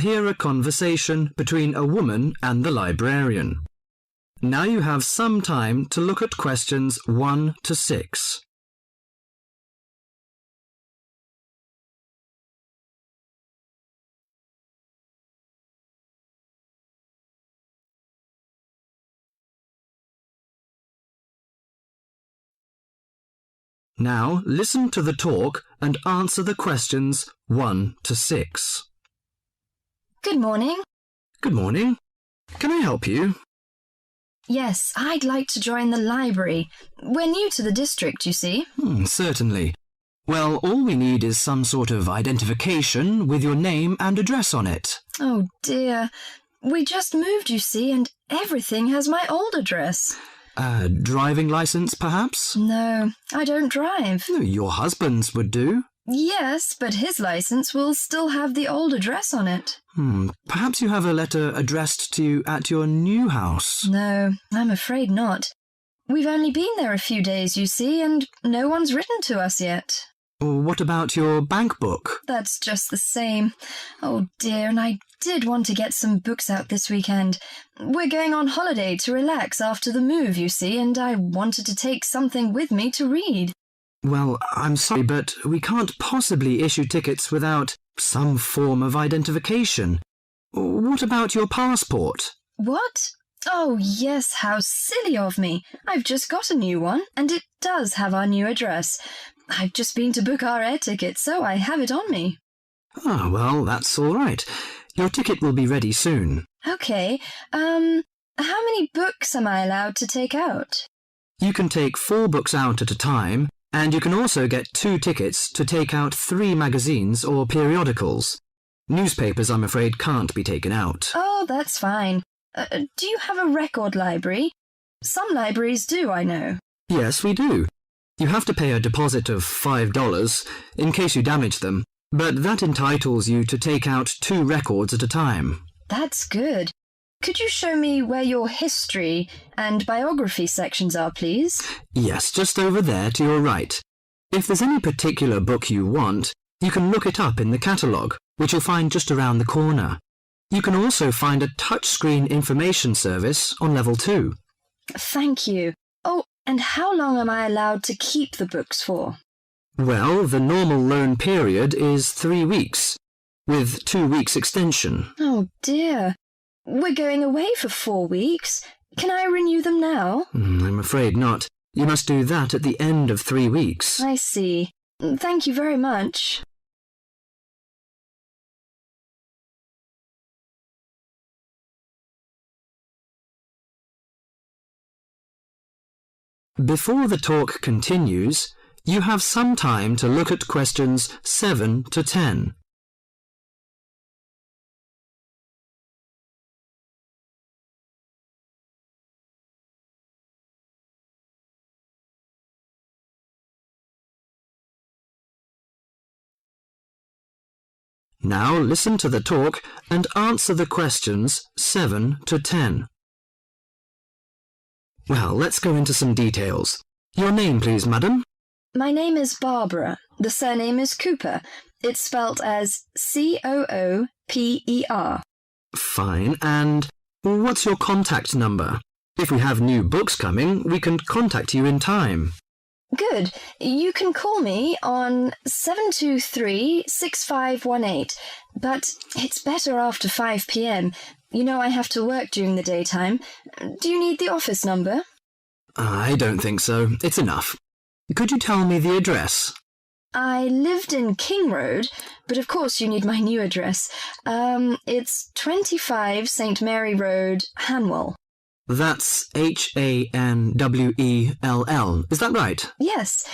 hear a conversation between a woman and the librarian. Now you have some time to look at questions 1 to 6. Now listen to the talk and answer the questions 1 to 6. Good morning. Good morning. Can I help you? Yes, I'd like to join the library. We're new to the district, you see. Certainly. Well, all we need is some sort of identification with your name and address on it. Oh dear. We just moved, you see, and everything has my old address. A driving license, perhaps? No, I don't drive. Your husband's would do. Yes, but his license will still have the old address on it. Perhaps you have a letter addressed to you at your new house. No, I'm afraid not. We've only been there a few days, you see, and no one's written to us yet. What about your bank book? That's just the same. Oh dear, and I did want to get some books out this weekend. We're going on holiday to relax after the move, you see, and I wanted to take something with me to read. Well, I'm sorry, but we can't possibly issue tickets without some form of identification. What about your passport? What? Oh, yes, how silly of me. I've just got a new one, and it does have our new address. I've just been to book our air ticket, so I have it on me. Well, that's all right. Your ticket will be ready soon. OK, how many books am I allowed to take out? You can take 4 books out at a time, and you can also get 2 tickets to take out 3 magazines or periodicals. Newspapers, I'm afraid, can't be taken out. Oh, that's fine. Do you have a record library? Some libraries do, I know. Yes, we do. You have to pay a deposit of $5 in case you damage them, but that entitles you to take out 2 records at a time. That's good. Could you show me where your history and biography sections are, please? Yes, just over there to your right. If there's any particular book you want, you can look it up in the catalogue, which you'll find just around the corner. You can also find a touchscreen information service on level 2. Thank you. Oh, and how long am I allowed to keep the books for? Well, the normal loan period is 3 weeks, with 2 weeks extension. Oh dear. We're going away for 4 weeks. Can I renew them now? I'm afraid not. You must do that at the end of 3 weeks. I see. Thank you very much. Before the talk continues, you have some time to look at questions 7 to 10. Now listen to the talk and answer the questions 7 to 10. Well, let's go into some details. Your name, please, madam? My name is Barbara. The surname is Cooper. It's spelt as Cooper. Fine. And what's your contact number? If we have new books coming, we can contact you in time. Good. You can call me on 723-6518, but it's better after 5 p.m. You know I have to work during the daytime. Do you need the office number? I don't think so. It's enough. Could you tell me the address? I lived in King Road, but of course you need my new address. It's 25 St. Mary Road, Hanwell. That's Hanwell. Is that right? Yes.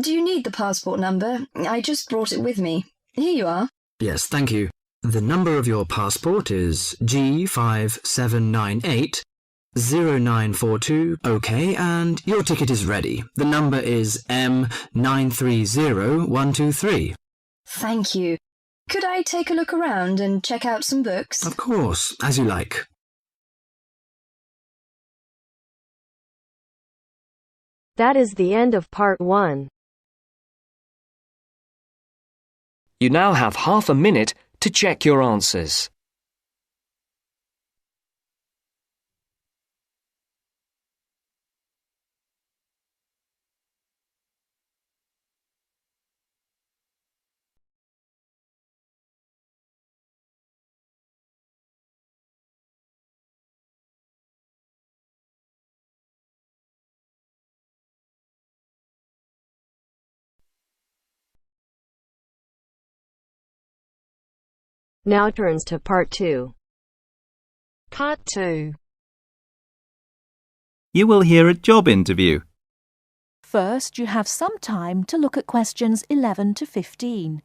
Do you need the passport number? I just brought it with me. Here you are. Yes, thank you. The number of your passport is G57980942. OK, and your ticket is ready. The number is M930123. Thank you. Could I take a look around and check out some books? Of course, as you like. That is the end of part 1. You now have half a minute to check your answers. Now turns to part 2. Part 2. You will hear a job interview. First, you have some time to look at questions 11 to 15.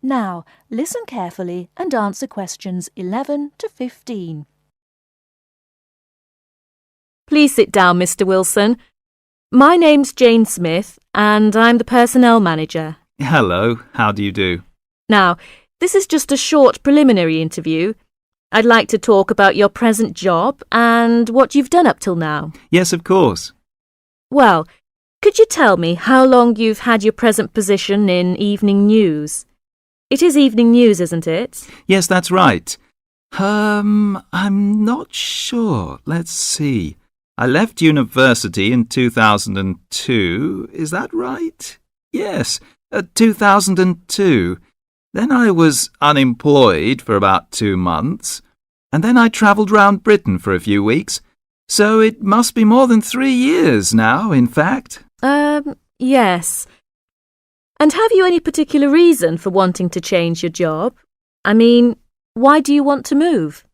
Now, listen carefully and answer questions 11 to 15. Please sit down, Mr. Wilson. My name's Jane Smith, and I'm the personnel manager. Hello, how do you do? Now, this is just a short preliminary interview. I'd like to talk about your present job and what you've done up till now. Yes, of course. Well, could you tell me how long you've had your present position in evening news? It is evening news, isn't it? Yes, that's right. I'm not sure. Let's see. I left university in 2002. Is that right? Yes, 2002. Then I was unemployed for about 2 months, and then I travelled round Britain for a few weeks. So it must be more than 3 years now, in fact. Yes. And have you any particular reason for wanting to change your job? I mean, why do you want to move?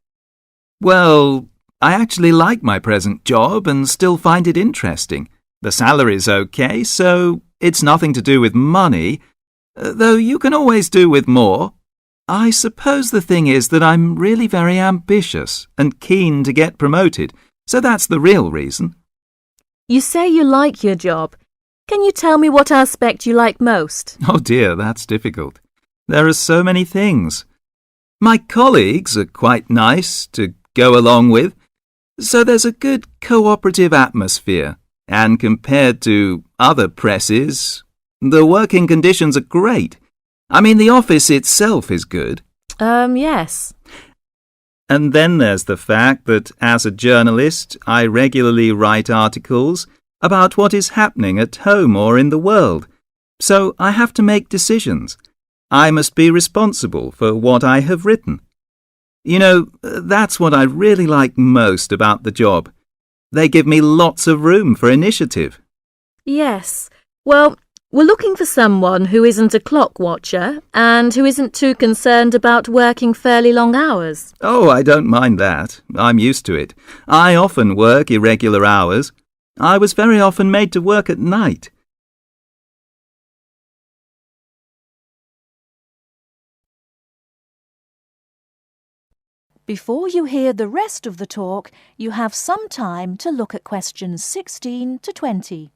Well, I actually like my present job and still find it interesting. The salary's okay, so it's nothing to do with money, though you can always do with more. I suppose the thing is that I'm really very ambitious and keen to get promoted, so that's the real reason. You say you like your job. Can you tell me what aspect you like most? Oh dear, that's difficult. There are so many things. My colleagues are quite nice to go along with, so there's a good cooperative atmosphere, and compared to other presses, the working conditions are great. I mean, the office itself is good. Yes. And then there's the fact that as a journalist, I regularly write articles about what is happening at home or in the world. So I have to make decisions. I must be responsible for what I have written. You know, that's what I really like most about the job. They give me lots of room for initiative. Yes. Well, we're looking for someone who isn't a clock watcher and who isn't too concerned about working fairly long hours. Oh, I don't mind that. I'm used to it. I often work irregular hours. I was very often made to work at night. Before you hear the rest of the talk, you have some time to look at questions 16 to 20.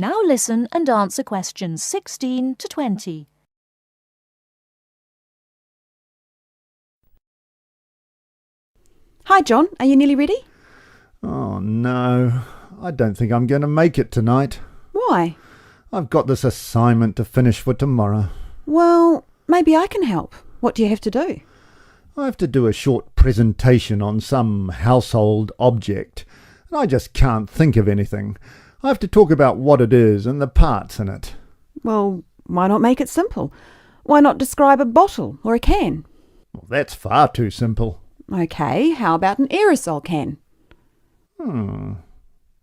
Now listen and answer questions 16 to 20. Hi, John. Are you nearly ready? Oh, no. I don't think I'm going to make it tonight. Why? I've got this assignment to finish for tomorrow. Well, maybe I can help. What do you have to do? I have to do a short presentation on some household object, and I just can't think of anything. I have to talk about what it is and the parts in it. Well, why not make it simple? Why not describe a bottle or a can? Well, that's far too simple. OK, how about an aerosol can?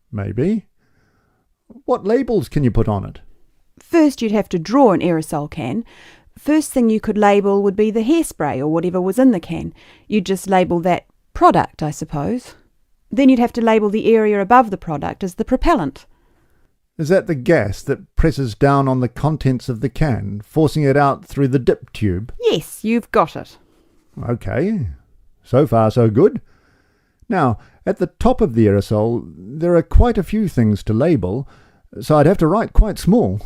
Maybe. What labels can you put on it? First, you'd have to draw an aerosol can. First thing you could label would be the hairspray or whatever was in the can. You'd just label that product, I suppose. Then you'd have to label the area above the product as the propellant. Is that the gas that presses down on the contents of the can, forcing it out through the dip tube? Yes, you've got it. OK. So far, so good. Now, at the top of the aerosol, there are quite a few things to label, so I'd have to write quite small.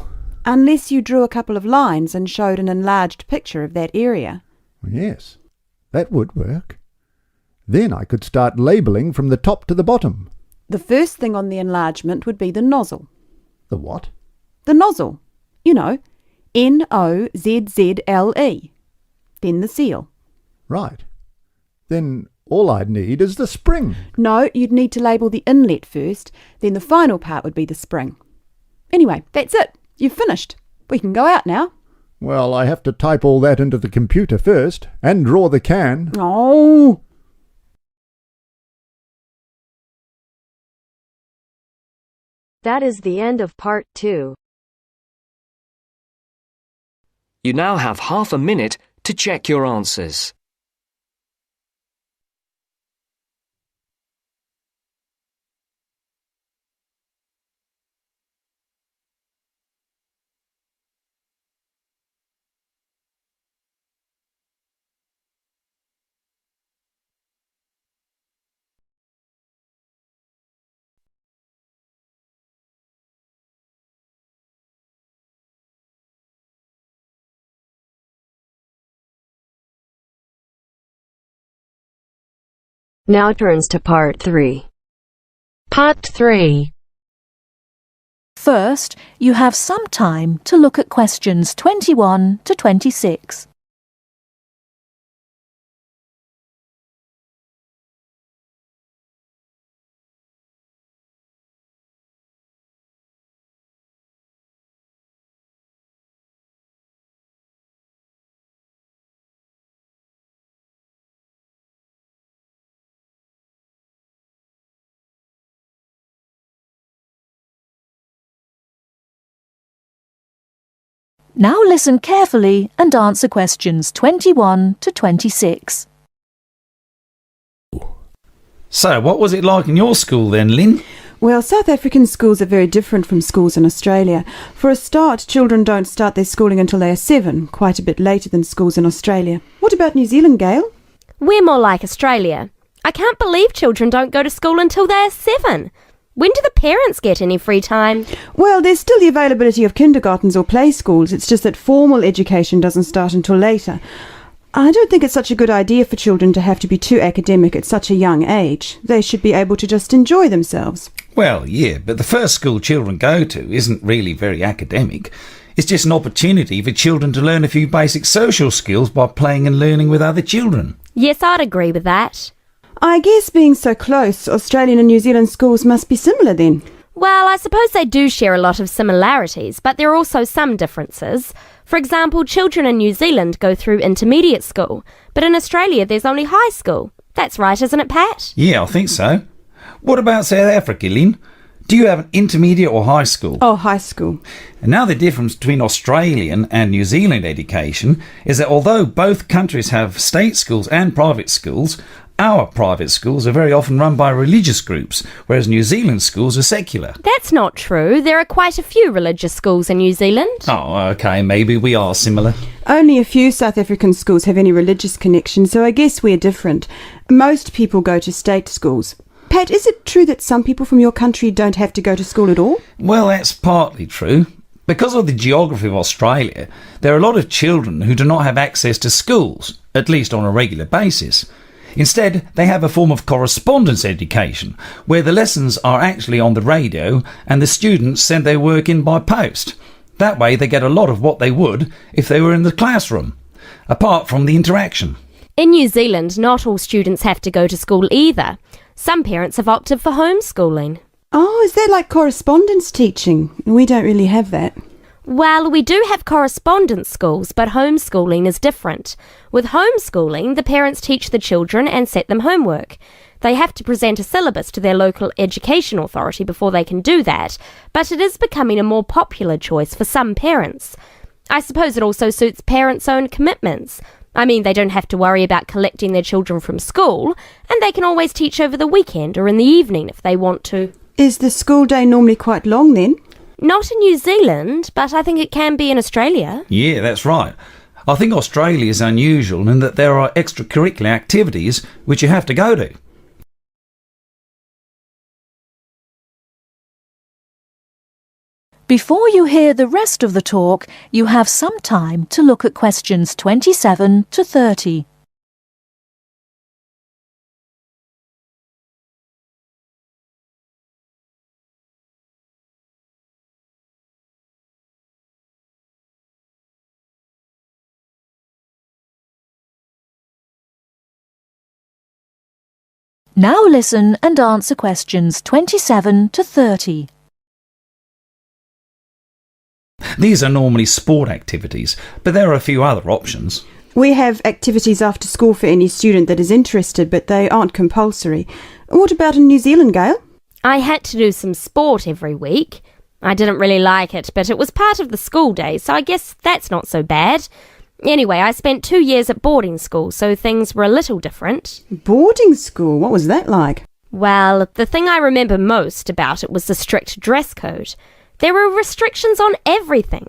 Unless you drew a couple of lines and showed an enlarged picture of that area. Yes. That would work. Then I could start labelling from the top to the bottom. The first thing on the enlargement would be the nozzle. The what? The nozzle. You know, Nozzle. Then the seal. Right. Then all I'd need is the spring. No, you'd need to label the inlet first, then the final part would be the spring. Anyway, that's it. You've finished. We can go out now. Well, I have to type all that into the computer first, and draw the can. Oh! That is the end of part 2. You now have half a minute to check your answers. Now turns to part 3. Part 3. First, you have some time to look at questions 21 to 26. Now listen carefully and answer questions 21 to 26. So, what was it like in your school then, Lynn? Well, South African schools are very different from schools in Australia. For a start, children don't start their schooling until they are 7, quite a bit later than schools in Australia. What about New Zealand, Gail? We're more like Australia. I can't believe children don't go to school until they are 7. When do the parents get any free time? Well, there's still the availability of kindergartens or play schools. It's just that formal education doesn't start until later. I don't think it's such a good idea for children to have to be too academic at such a young age. They should be able to just enjoy themselves. Well, yeah, but the first school children go to isn't really very academic. It's just an opportunity for children to learn a few basic social skills by playing and learning with other children. Yes, I'd agree with that. I guess being so close, Australian and New Zealand schools must be similar then. Well, I suppose they do share a lot of similarities, but there are also some differences. For example, children in New Zealand go through intermediate school, but in Australia there's only high school. That's right, isn't it, Pat? Yeah, I think so. What about South Africa, Lynn? Do you have an intermediate or high school? Oh, high school. And now the difference between Australian and New Zealand education is that although both countries have state schools and private schools, our private schools are very often run by religious groups, whereas New Zealand schools are secular. That's not true. There are quite a few religious schools in New Zealand. Oh, OK, maybe we are similar. Only a few South African schools have any religious connection, so I guess we're different. Most people go to state schools. Pat, is it true that some people from your country don't have to go to school at all? Well, that's partly true. Because of the geography of Australia, there are a lot of children who do not have access to schools, at least on a regular basis. Instead, they have a form of correspondence education, where the lessons are actually on the radio and the students send their work in by post. That way they get a lot of what they would if they were in the classroom, apart from the interaction. In New Zealand, not all students have to go to school either. Some parents have opted for homeschooling. Oh, is that like correspondence teaching? We don't really have that. Well, we do have correspondence schools, but homeschooling is different. With homeschooling, the parents teach the children and set them homework. They have to present a syllabus to their local education authority before they can do that, but it is becoming a more popular choice for some parents. I suppose it also suits parents' own commitments. I mean, they don't have to worry about collecting their children from school, and they can always teach over the weekend or in the evening if they want to. Is the school day normally quite long then? Not in New Zealand, but I think it can be in Australia. Yeah, that's right. I think Australia is unusual in that there are extracurricular activities which you have to go to. Before you hear the rest of the talk, you have some time to look at questions 27 to 30. Now listen and answer questions 27 to 30. These are normally sport activities, but there are a few other options. We have activities after school for any student that is interested, but they aren't compulsory. What about in New Zealand, Gail? I had to do some sport every week. I didn't really like it, but it was part of the school day, so I guess that's not so bad. Anyway, I spent 2 years at boarding school, so things were a little different. Boarding school? What was that like? Well, the thing I remember most about it was the strict dress code. There were restrictions on everything.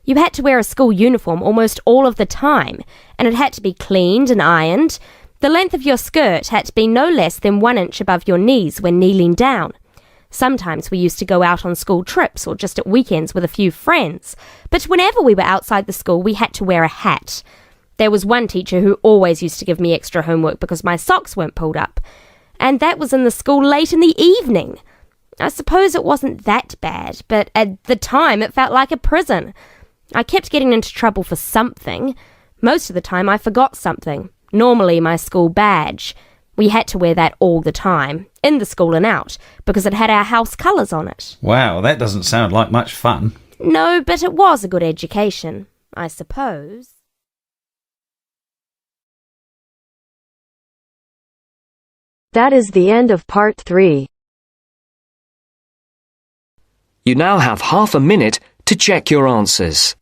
You had to wear a school uniform almost all of the time, and it had to be cleaned and ironed. The length of your skirt had to be no less than 1 inch above your knees when kneeling down. Sometimes we used to go out on school trips or just at weekends with a few friends, but whenever we were outside the school we had to wear a hat. There was one teacher who always used to give me extra homework because my socks weren't pulled up, and that was in the school late in the evening. I suppose it wasn't that bad, but at the time it felt like a prison. I kept getting into trouble for something. Most of the time I forgot something, normally my school badge. We had to wear that all the time, in the school and out, because it had our house colours on it. Wow, that doesn't sound like much fun. No, but it was a good education, I suppose. That is the end of part 3. You now have half a minute to check your answers.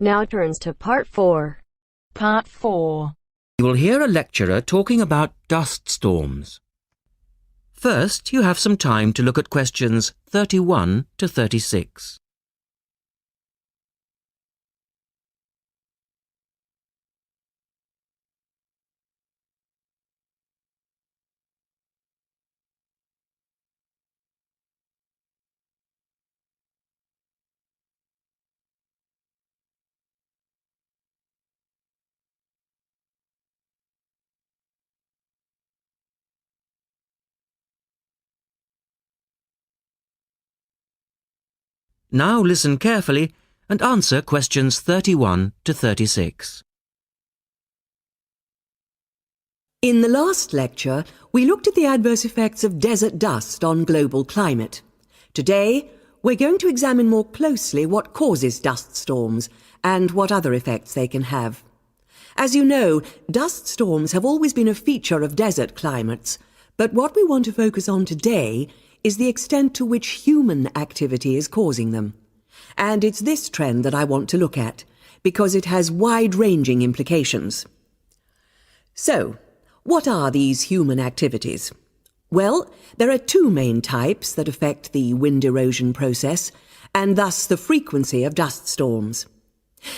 Now turns to part 4. Part 4. You will hear a lecturer talking about dust storms. First, you have some time to look at questions 31 to 36. Now listen carefully and answer questions 31 to 36. In the last lecture, we looked at the adverse effects of desert dust on global climate. Today, we're going to examine more closely what causes dust storms and what other effects they can have. As you know, dust storms have always been a feature of desert climates, but what we want to focus on today is the extent to which human activity is causing them. And it's this trend that I want to look at, because it has wide-ranging implications. So, what are these human activities? Well, there are 2 main types that affect the wind erosion process, and thus the frequency of dust storms.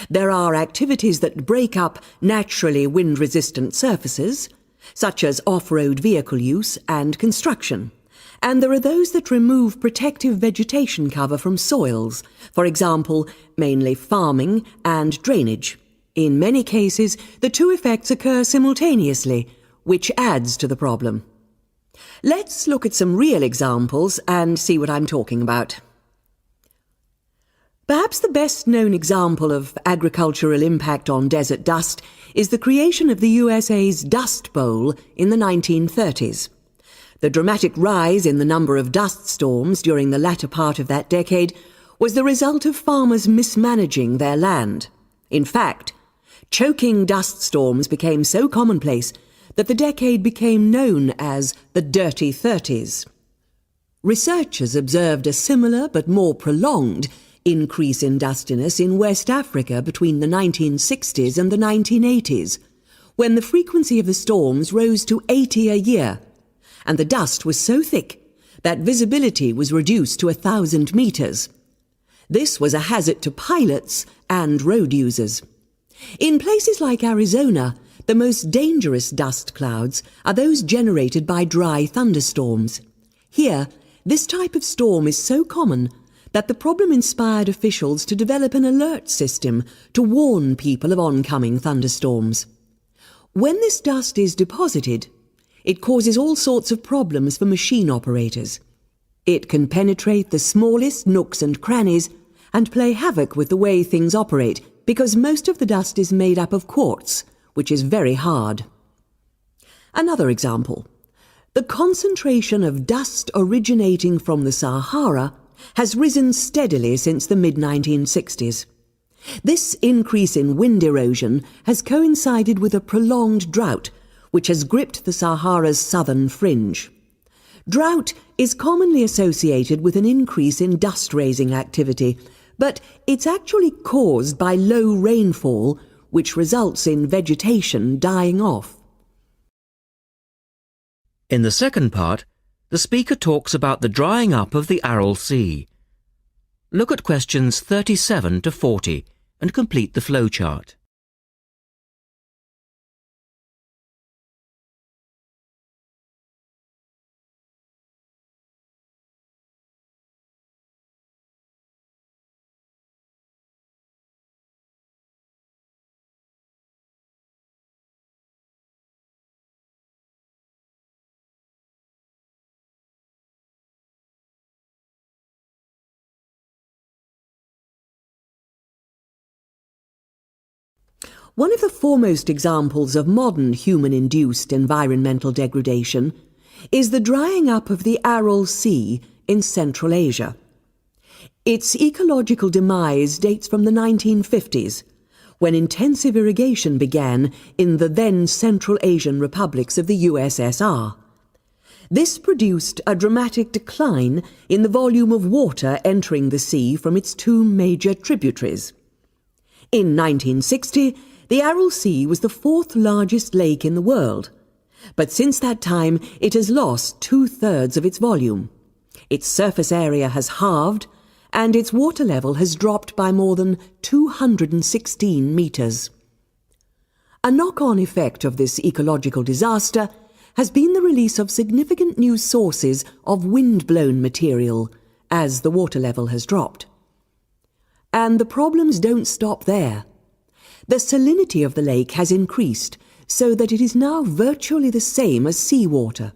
There are activities that break up naturally wind-resistant surfaces, such as off-road vehicle use and construction. And there are those that remove protective vegetation cover from soils, for example, mainly farming and drainage. In many cases, the 2 effects occur simultaneously, which adds to the problem. Let's look at some real examples and see what I'm talking about. Perhaps the best-known example of agricultural impact on desert dust is the creation of the USA's Dust Bowl in the 1930s. The dramatic rise in the number of dust storms during the latter part of that decade was the result of farmers mismanaging their land. In fact, choking dust storms became so commonplace that the decade became known as the Dirty 30s. Researchers observed a similar but more prolonged increase in dustiness in West Africa between the 1960s and the 1980s, when the frequency of the storms rose to 80 a year, and the dust was so thick that visibility was reduced to 1,000 meters. This was a hazard to pilots and road users. In places like Arizona, the most dangerous dust clouds are those generated by dry thunderstorms. Here, this type of storm is so common that the problem inspired officials to develop an alert system to warn people of oncoming thunderstorms. When this dust is deposited, it causes all sorts of problems for machine operators. It can penetrate the smallest nooks and crannies and play havoc with the way things operate, because most of the dust is made up of quartz, which is very hard. Another example. The concentration of dust originating from the Sahara has risen steadily since the mid-1960s. This increase in wind erosion has coincided with a prolonged drought, which has gripped the Sahara's southern fringe. Drought is commonly associated with an increase in dust-raising activity, but it's actually caused by low rainfall, which results in vegetation dying off. In the second part, the speaker talks about the drying up of the Aral Sea. Look at questions 37 to 40 and complete the flowchart. One of the foremost examples of modern human-induced environmental degradation is the drying up of the Aral Sea in Central Asia. Its ecological demise dates from the 1950s, when intensive irrigation began in the then Central Asian republics of the USSR. This produced a dramatic decline in the volume of water entering the sea from its two major tributaries. In 1960, the Aral Sea was the fourth largest lake in the world, but since that time it has lost 2/3 of its volume. Its surface area has halved, and its water level has dropped by more than 216 metres. A knock-on effect of this ecological disaster has been the release of significant new sources of wind-blown material as the water level has dropped. And the problems don't stop there. The salinity of the lake has increased so that it is now virtually the same as seawater.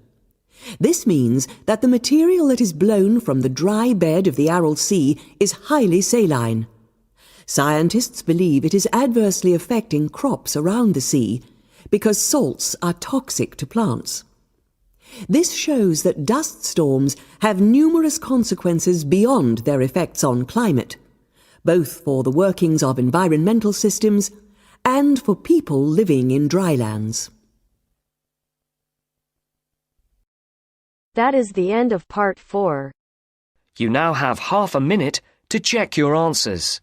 This means that the material that is blown from the dry bed of the Aral Sea is highly saline. Scientists believe it is adversely affecting crops around the sea because salts are toxic to plants. This shows that dust storms have numerous consequences beyond their effects on climate, both for the workings of environmental systems and for people living in drylands. That is the end of part 4. You now have half a minute to check your answers.